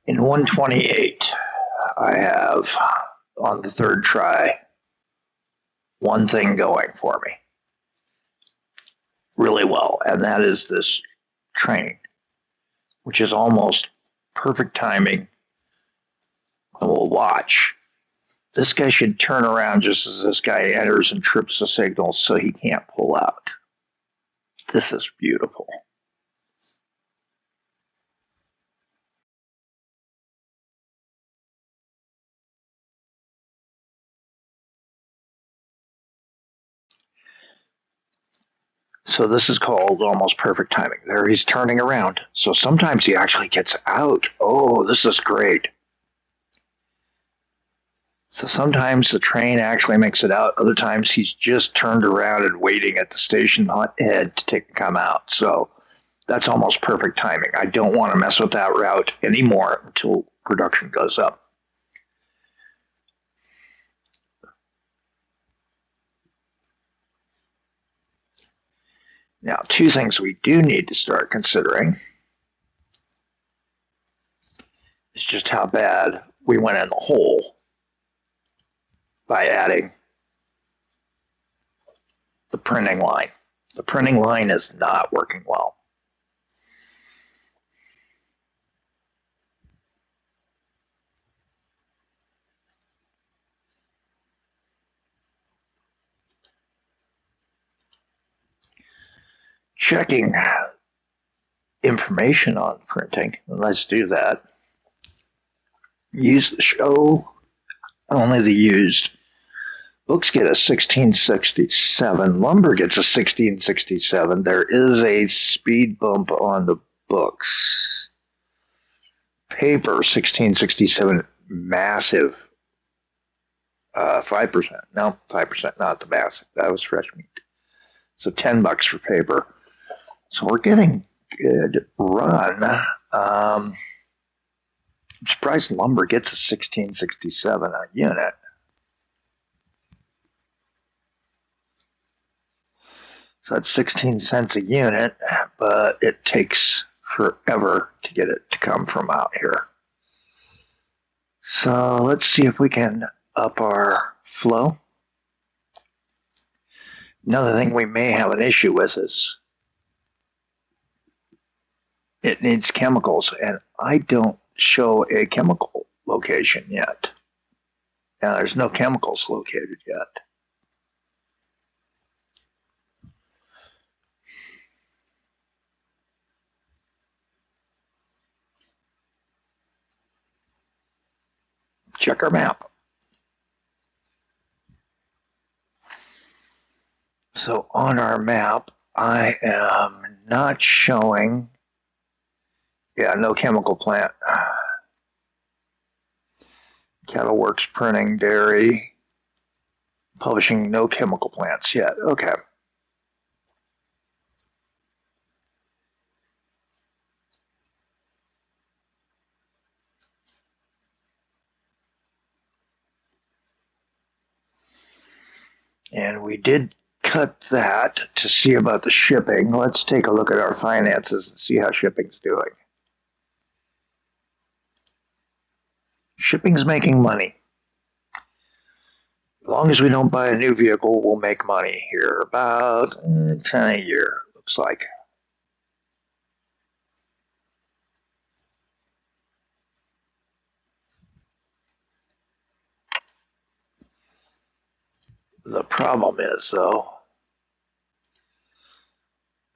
In 128, I have, on the third try, one thing going for me really well, and that is this train, which is almost perfect timing. And we'll watch. This guy should turn around just as this guy enters and trips the signal so he can't pull out. This is beautiful. So this is called almost perfect timing. There he's turning around. So sometimes he actually gets out. Oh, this is great. So sometimes the train actually makes it out. Other times he's just turned around and waiting at the station head to come out. So that's almost perfect timing. I don't want to mess with that route anymore until production goes up. Now, two things we do need to start considering is just how bad we went in the hole by adding the printing line. The printing line is not working well. Checking information on printing. Let's do that. Use the show, only the used. Books get a 1667. Lumber gets a 1667. There is a speed bump on the books. Paper, 1667, massive. 5%. No, 5%, not the massive. That was fresh meat. So $10 for paper. So we're getting good run. I'm surprised lumber gets a 1667 a unit. So that's 16 cents a unit, but it takes forever to get it to come from out here. So let's see if we can up our flow. Another thing we may have an issue with is it needs chemicals, and I don't show a chemical location yet. Now, there's no chemicals located yet. Check our map. So on our map, I am not showing, no chemical plant. Cattle Works, printing, dairy, publishing, no chemical plants yet. Okay. And we did cut that to see about the shipping. Let's take a look at our finances and see how shipping's doing. Shipping's making money. As long as we don't buy a new vehicle, we'll make money here. About 10 a year, looks like. The problem is, though,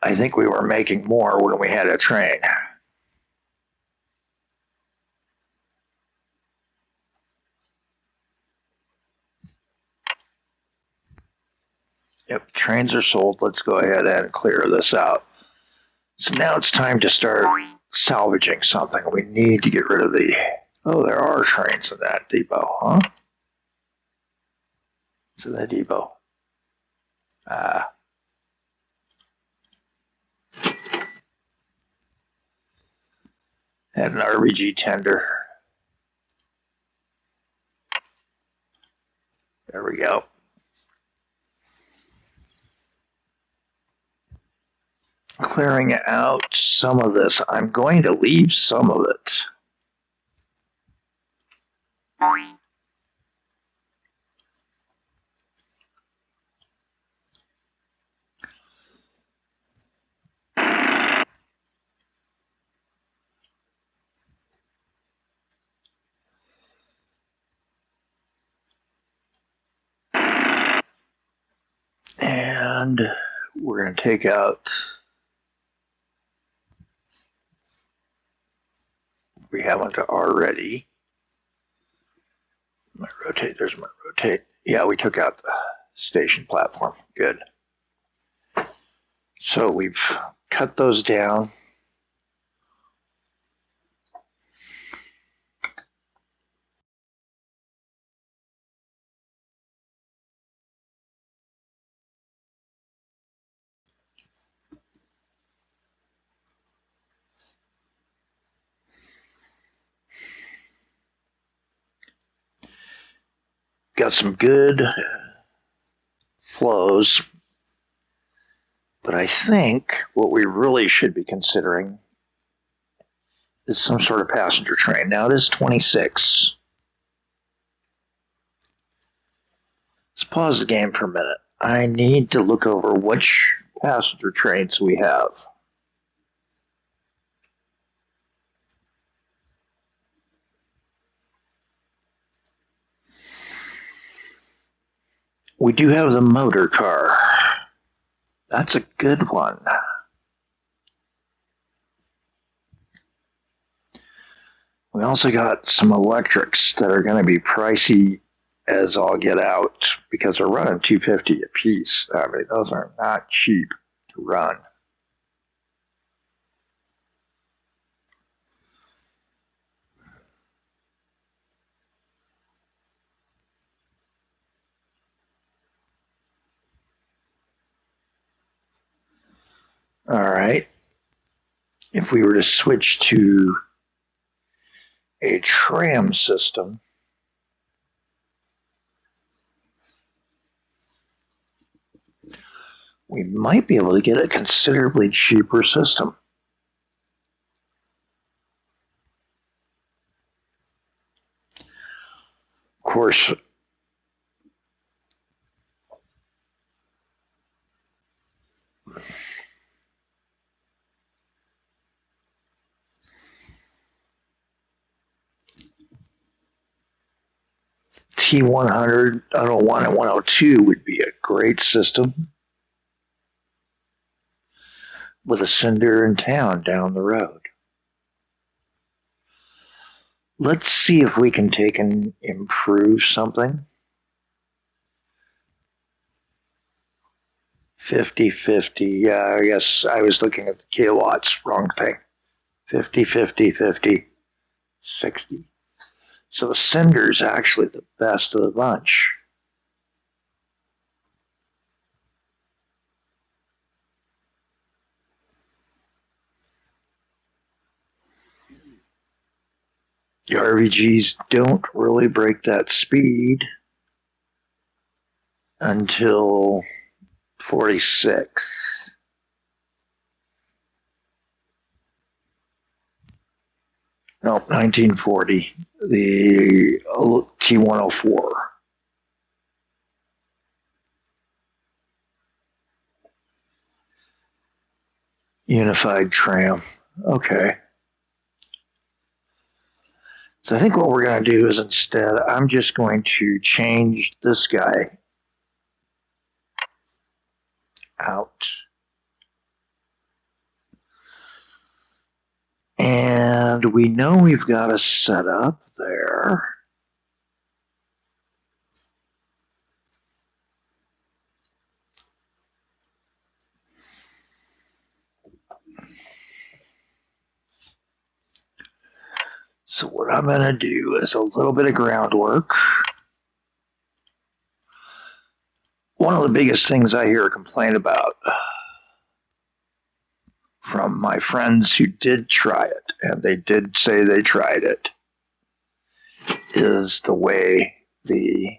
I think we were making more when we had a train. Yep, trains are sold. Let's go ahead and clear this out. So now it's time to start salvaging something. We need to get rid of the... Oh, there are trains in that depot, huh? It's in the depot. Had an RBG tender. There we go. Clearing out some of this. I'm going to leave some of it. And we're going to take out, we haven't already. My rotate, there's my rotate. Yeah, we took out the station platform. Good. So we've cut those down. Got some good flows, but I think what we really should be considering is some sort of passenger train. Now it is 26. Let's pause the game for a minute. I need to look over which passenger trains we have. We do have the motor car. That's a good one. We also got some electrics that are going to be pricey as all get out because they're running $250 a piece. I mean, those are not cheap to run. All right. If we were to switch to a tram system, we might be able to get a considerably cheaper system. Of course, T100, 101, and 102 would be a great system with a cinder in town down the road. Let's see if we can take and improve something. 50-50. Yeah, I guess I was looking at the kilowatts. Wrong thing. 50-50-50. 60. So the cinder's actually the best of the bunch. The RVGs don't really break that speed until 46. No, 1940. The T104. Unified tram. Okay. So I think what we're going to do is instead, I'm just going to change this guy out. And we know we've got a setup there. So what I'm going to do is a little bit of groundwork. One of the biggest things I hear complain about from my friends who did try it, and they did say they tried it, is the way the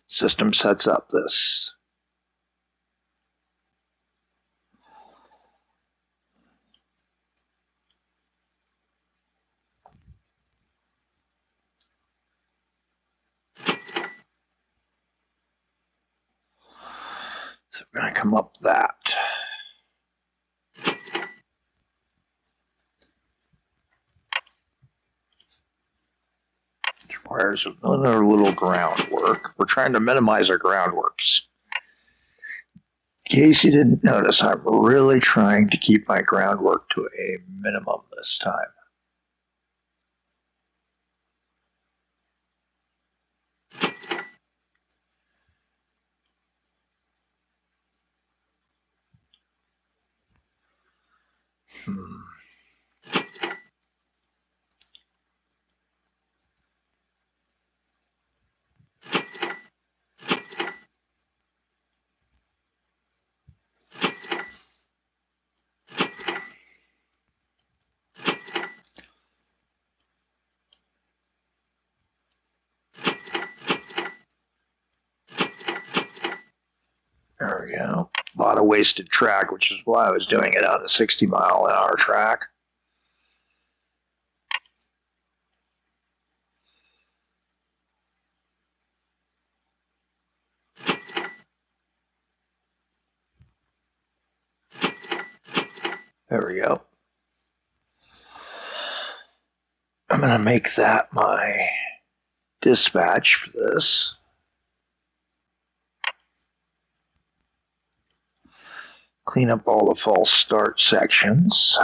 system sets up this. So we're going to come up that. requires another little groundwork. We're trying to minimize our groundworks. In case you didn't notice, I'm really trying to keep my groundwork to a minimum this time. There we go. A lot of wasted track, which is why I was doing it on a 60-mile-an-hour track. There we go. I'm going to make that my dispatch for this. Clean up all the false start sections.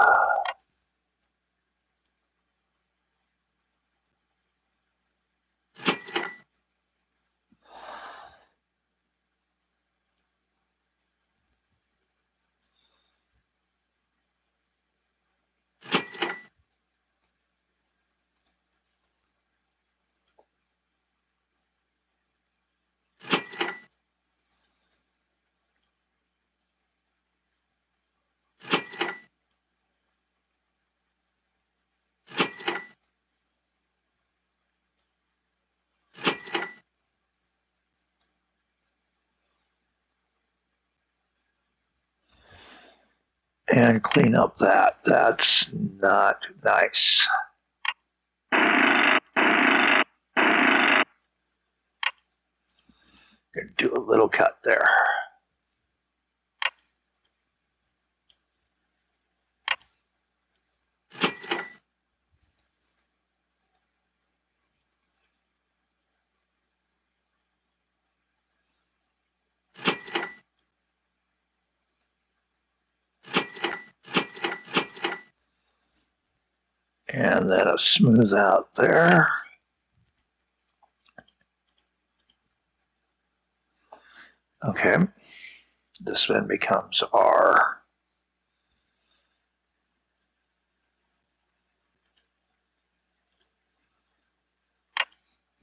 And clean up that. That's not nice. Gonna do a little cut there. And then a smooth out there. Okay, this then becomes our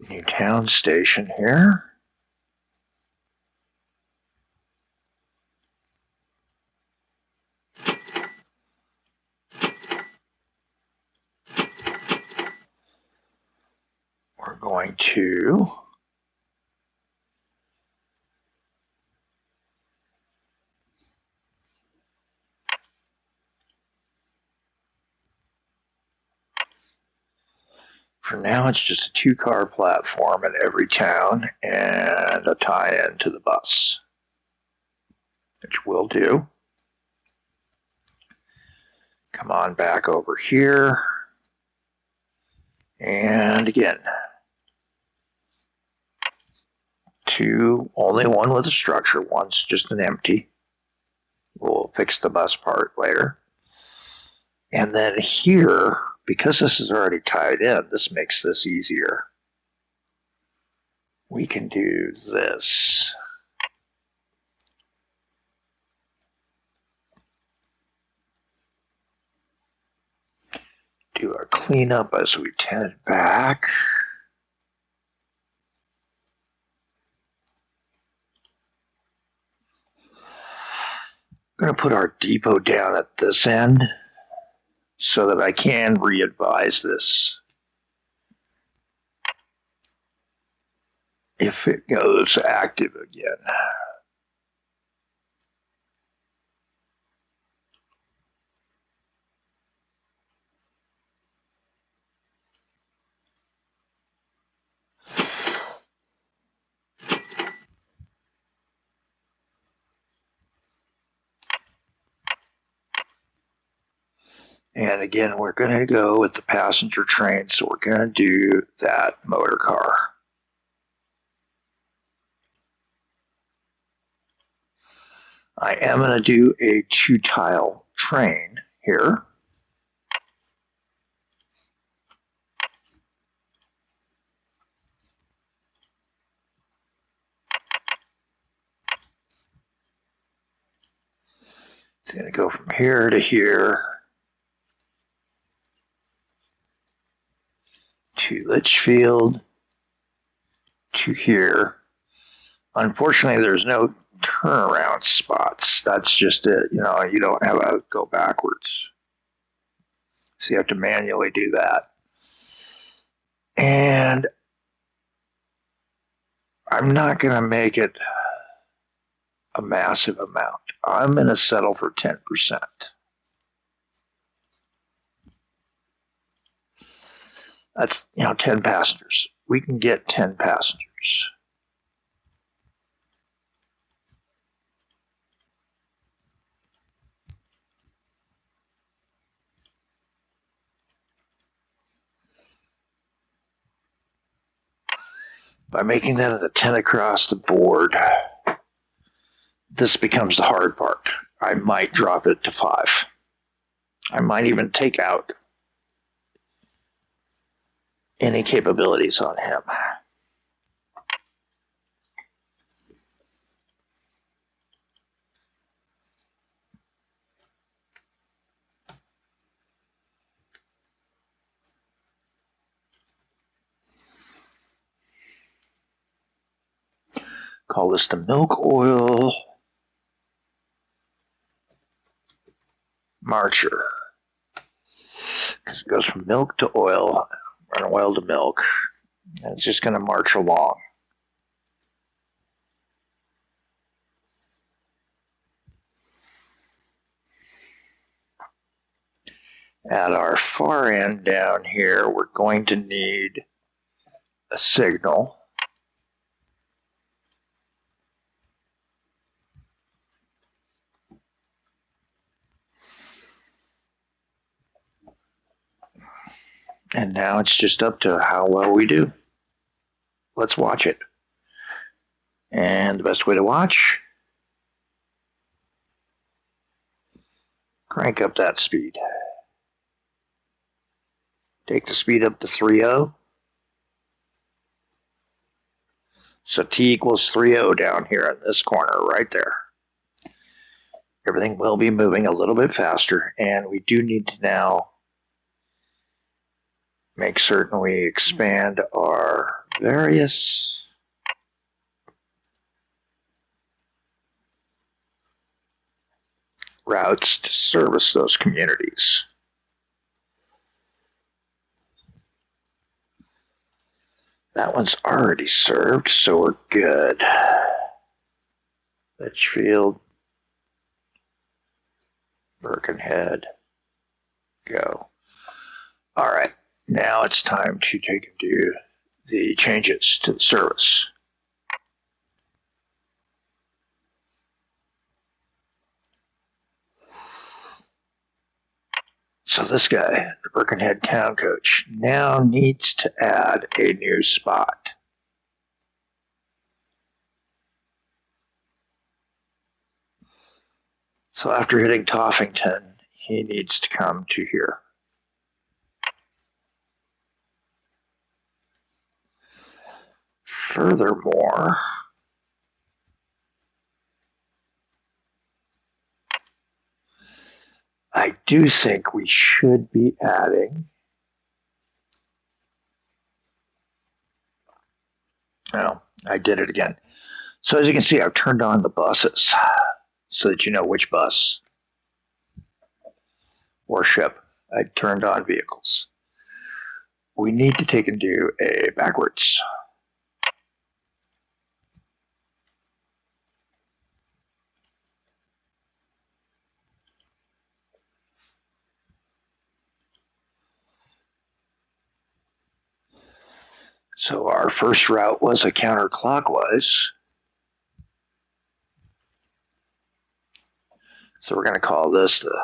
new town station here. We're going to for now, it's just a 2-car platform at every town and a tie-in to the bus, which we'll do. Come on back over here. And again, only one with a structure, one's just an empty. We'll fix the bus part later. And then here, because this is already tied in, this makes this easier. We can do this. Do our cleanup as we head back. I'm going to put our depot down at this end so that I can re-advise this if it goes active again. And again, we're going to go with the passenger train, so we're going to do that motor car. I am going to do a 2-tile train here. It's going to go from here to here to Litchfield to here. Unfortunately, there's no turnaround spots. That's just it. You know, you don't have a go backwards. So you have to manually do that. And I'm not going to make it a massive amount. I'm going to settle for 10%. That's, 10 passengers. We can get 10 passengers. By making that a 10 across the board, this becomes the hard part. I might drop it to 5. I might even take out any capabilities on him. Call this the milk oil marcher. Because it goes from milk to oil, and oil to milk. And it's just going to march along. At our far end down here, we're going to need a signal. And now it's just up to how well we do. Let's watch it. And the best way to watch, crank up that speed. Take the speed up to 3.0. So T equals 3.0 down here in this corner right there. Everything will be moving a little bit faster, and we do need to now make certain we expand our various routes to service those communities. That one's already served, so we're good. Litchfield, Birkenhead, go. All right, now it's time to take and do the changes to the service. So this guy, the Birkenhead town coach, now needs to add a new spot. So after hitting Toffington, he needs to come to here. Furthermore, I do think we should be adding, I did it again. So as you can see, I've turned on the buses so that you know which bus or ship I turned on vehicles. We need to take and do a backwards. So our first route was a counterclockwise. So we're going to call this the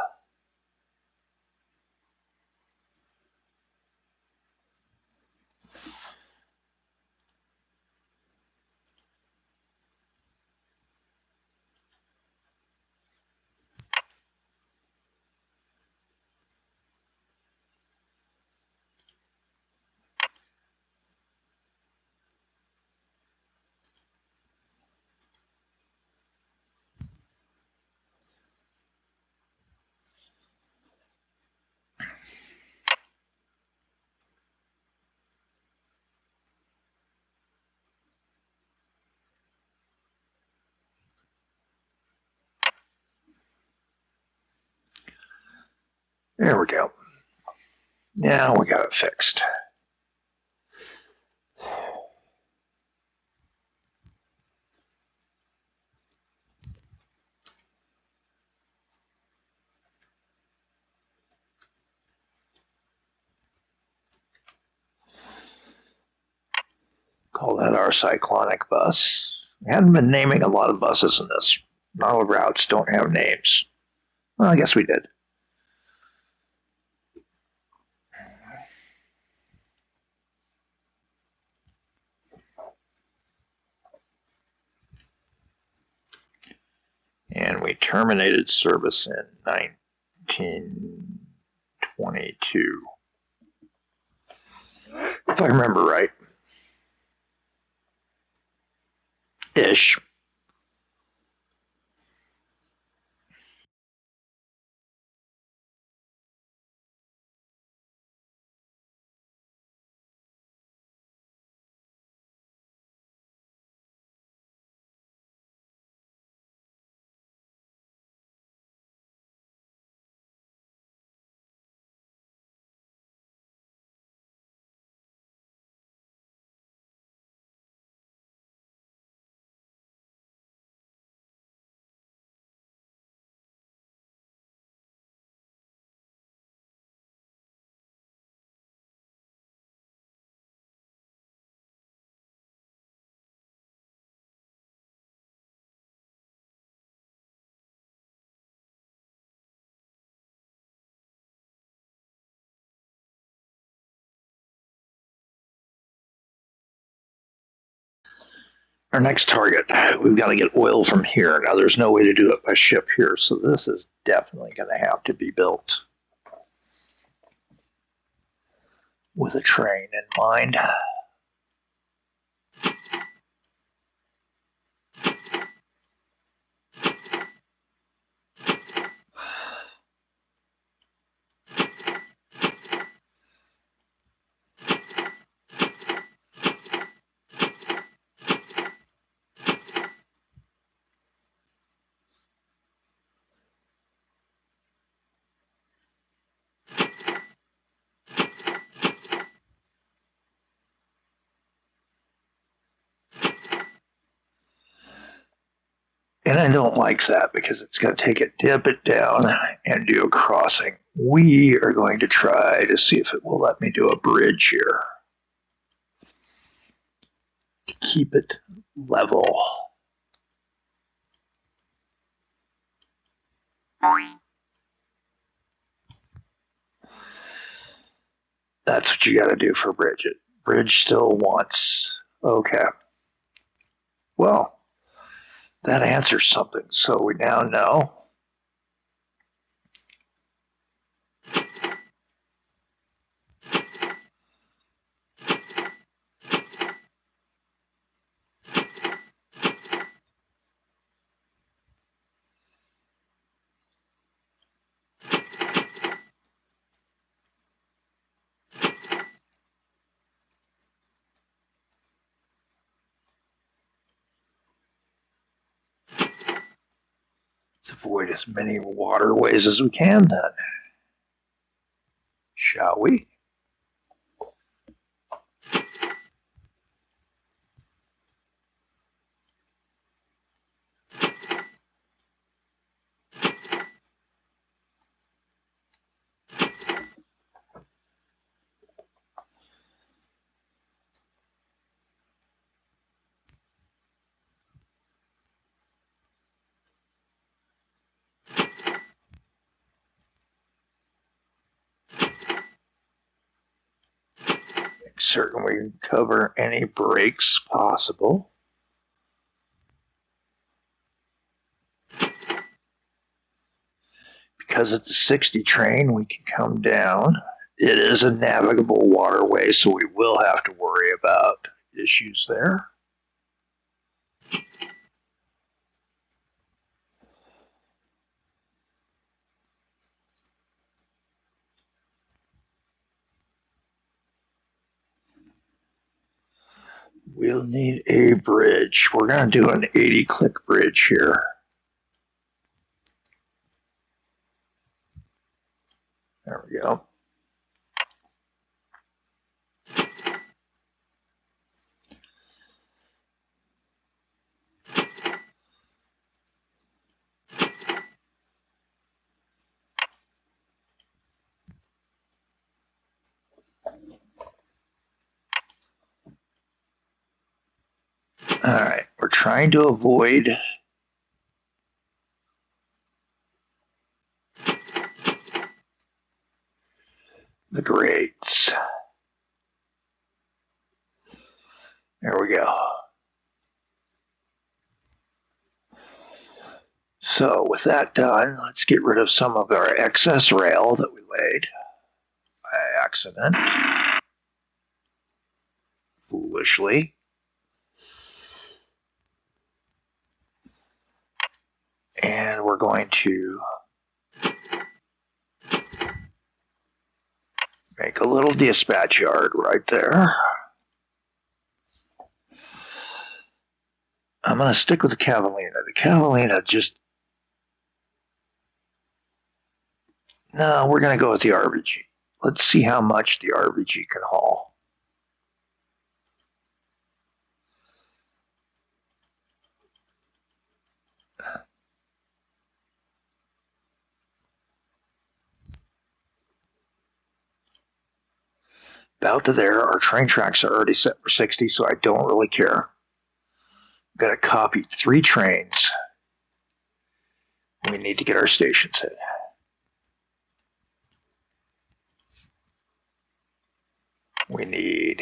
There we go. Now we got it fixed. Call that our cyclonic bus. We haven't been naming a lot of buses in this. Not all routes don't have names. Well, I guess we did. And we terminated service in 1922. If I remember right. Ish. Our next target, we've got to get oil from here. Now, there's no way to do it by ship here, so this is definitely going to have to be built with a train in mind. And I don't like that because it's going to take it, dip it down, and do a crossing. We are going to try to see if it will let me do a bridge here to keep it level. That's what you got to do for bridge. Bridge still wants. Okay. Well, that answers something. So we now know. Let's avoid as many waterways as we can then. Shall we? Make certain we cover any breaks possible. Because it's a 60 train, we can come down. It is a navigable waterway, so we will have to worry about issues there. We'll need a bridge. We're going to do an 80-click bridge here. There we go. All right, we're trying to avoid the grades. There we go. So with that done, let's get rid of some of our excess rail that we laid by accident, foolishly. And we're going to make a little dispatch yard right there. I'm going to stick with the Cavallina. The Cavallina just... No, we're going to go with the RBG. Let's see how much the RBG can haul. About to there, our train tracks are already set for 60, so I don't really care. I've got to copy 3 trains. We need to get our stations in. We need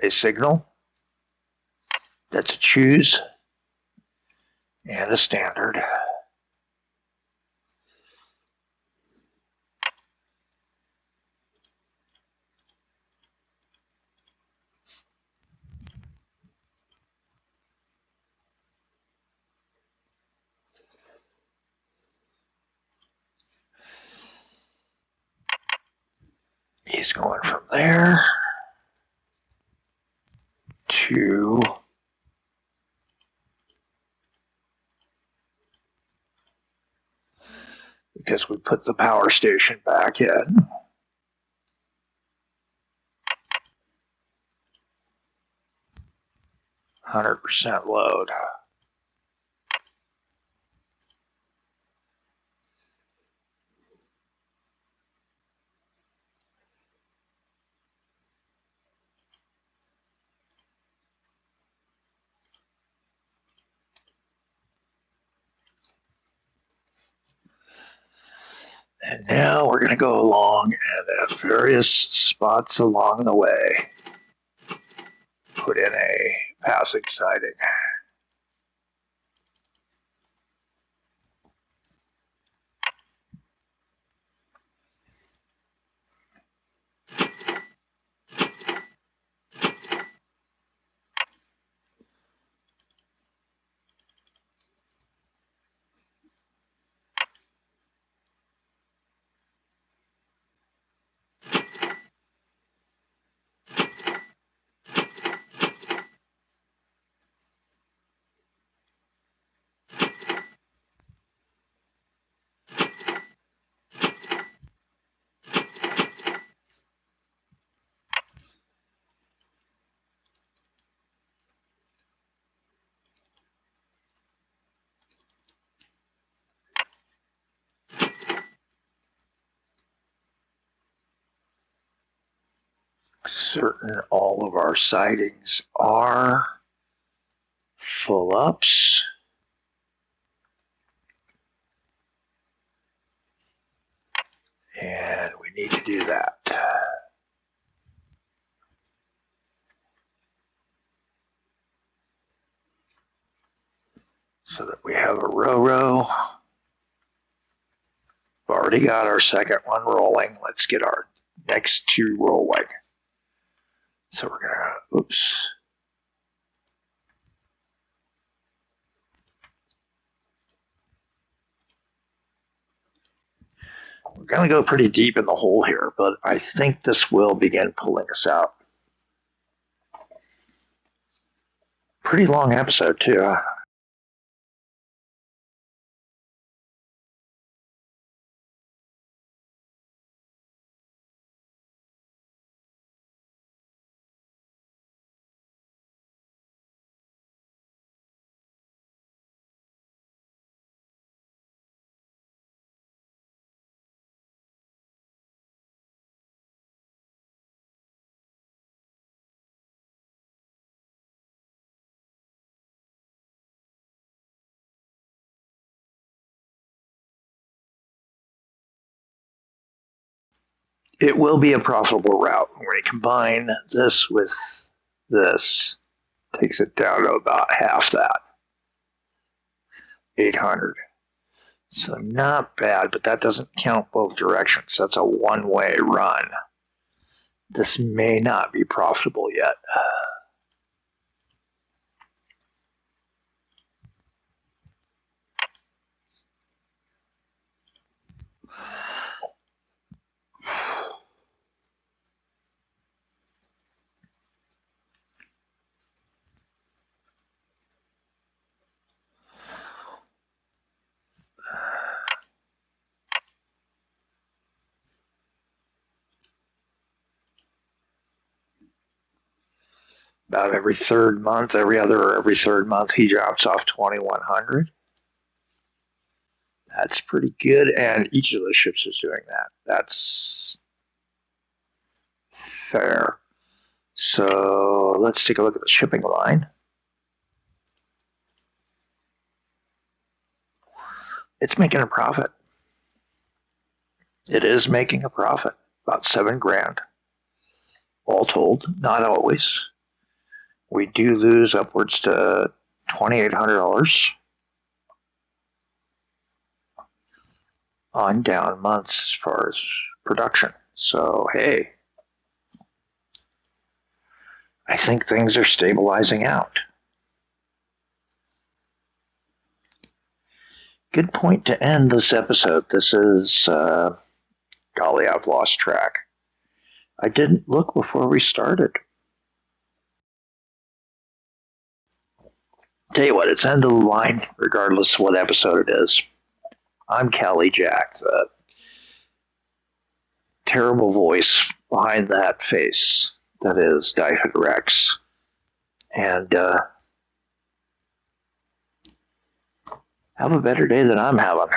a signal. That's a choose. And a standard. He's going from there to because we put the power station back in. %, load. And now we're going to go along and at various spots along the way, put in a passing siding. Certain all of our sidings are full ups. And we need to do that. So that we have a row. We've already got our second one rolling. Let's get our next 2 rolling. So we're going to, oops. We're going to go pretty deep in the hole here, but I think this will begin pulling us out. Pretty long episode, too. it will be a profitable route. When we combine this with this, takes it down to about half that, 800. So not bad, but that doesn't count both directions. That's a one-way run. This may not be profitable yet. About every third month, every other or every third month, he drops off 2,100. That's pretty good, and each of those ships is doing that. That's fair. So let's take a look at the shipping line. It's making a profit. It is making a profit, about $7,000. All told, not always. We do lose upwards to $2,800 on down months as far as production. So, hey, I think things are stabilizing out. Good point to end this episode. This is, golly, I've lost track. I didn't look before we started. Tell you what, it's end of the line, regardless of what episode it is. I'm Callie Jack, the terrible voice behind that face that is Dyfed Rex. And have a better day than I'm having.